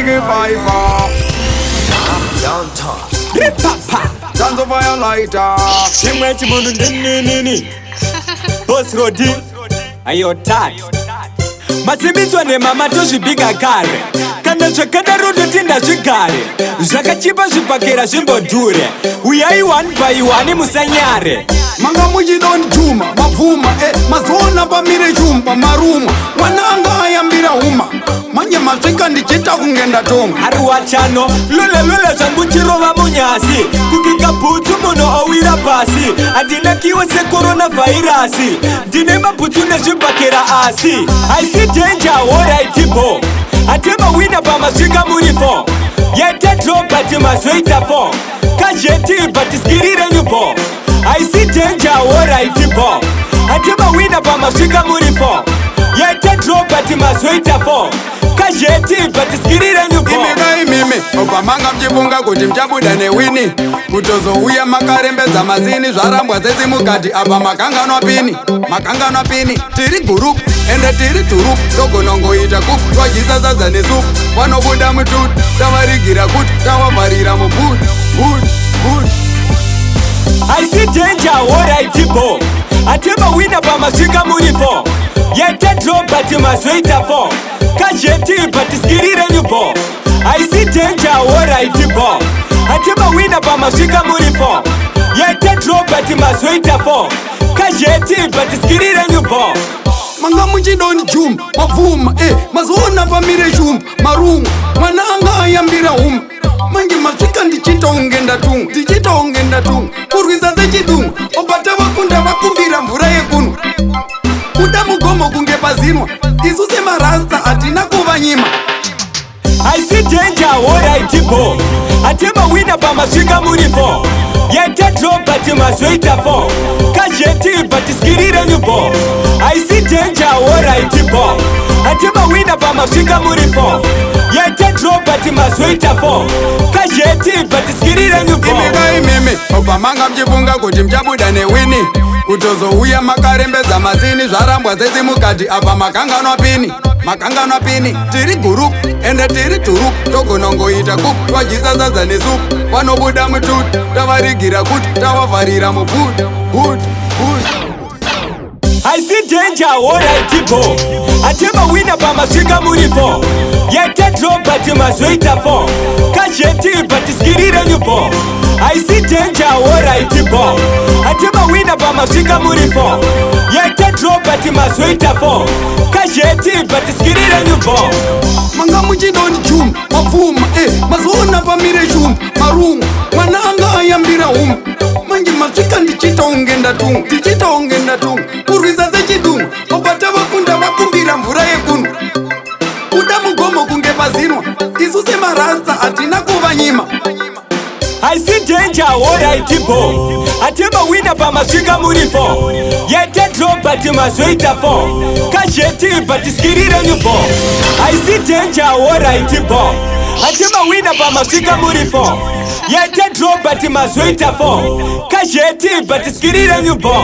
big fiver. Papa, Dance of fire lighter. Chimwechi mundu nini. Boss Rodi, ayo tati. Masimizwa ne mama tozvibiga kare. Kana zvakadarodo tenda zvigare. Zvakachipa zvipakera zvimbodhure. Uyai one by one musanyare. Manga muchidondituma mabvuma mazona pamire chumba maruma mwana anga ayambira huma manje masvika ndichita kunge ndatonga ari wachano lule zvangu chirova munyasi kukika bhutsu munhu owira pasi handinakiwe sekoronavhairasi ndine mabhutsu nezvibhakera asi haisi denja woraitibo hatimawina pamasvika muri 4 yetedrobati mazoita 4 kazheti batiskiri renyubo haisi denja woraitibo hatimawina pamasvika muri 4 yetedrobati mazoita 4 kazheti batiskiri renyubo imimi obva manga mchifunga kuti mchabuda newini kutozouya makarembedza mazini zvarambwa sesi mukati apa makanganwa pini tiri gurupu ende tiri turupu togonongoita kupu twadyisa sadza nesupu vanobuda mututu tavarigira kuti tavavharira mubhuti haisi denja woraitibo hatimawina pamasvika muri 4 yetedrobati mazoita 4 kazheti batiskiri renyubo haisi denja woraitibo hatimawina pamasvika muri 4 yetedrobati mazoita 4 kazheti batiskiri renyubo manga muchidondijuma mabvuma mazona pamire chumba marungu mwana anga ayambira huma manje masvika ndichita unge ndatunga kurwisa sechidungu obata vakunda vakumbira mvura yekunwa kuda mugomo kunge pazinwa isu semarasta hatina kuvanyima haisi denja woraitibo hatimawina pamasvika muri 4 yetedrobati mazoita 4 kazheti batiskiri renyubo haisi denja woraitibo hatimawina pamasvika muri 4 yetedrobati mazoita 4 kazheti batiskiri renyubo imimi obva manga mchifunga kuti mchabuda newini kutozouya makarembedza mazini zvarambwa sesi mukati apa makanganwa pini tiri gurupu ende tiri turupu togonongoita kupu twadyisa sadza nesupu vanobuda mututu tavarigira kuti tavavharira mubhuti haisi denja woraitibo hatimawina pamasvika muri 4 yetedrobati mazoita 4 kazheti batiskiri renyubo haisi denja woraitibo hatimawina pamasvika muri 4 yetedrobati mazoita 4 kazheti batiskiri renyubo manga muchidondijuma mabvuma mazona pamire chumba marungu mwana anga ayambira huma manje masvika ndichita unge ndatunga kurwisa sechidungu obata vakunda vakumbira mvura yekunwa kuda mugomo kunge pazinwa isu semarasta hatina kuvanyima haisi denja woraitibo hatimawina pamasvika muri 4 yetedrobati mazoita 4 kazheti batiskiri renyubo haisi denja woraitibo hatimawina pamasvika muri 4 yetedrobati mazoita 4 kazheti batiskiri renyubo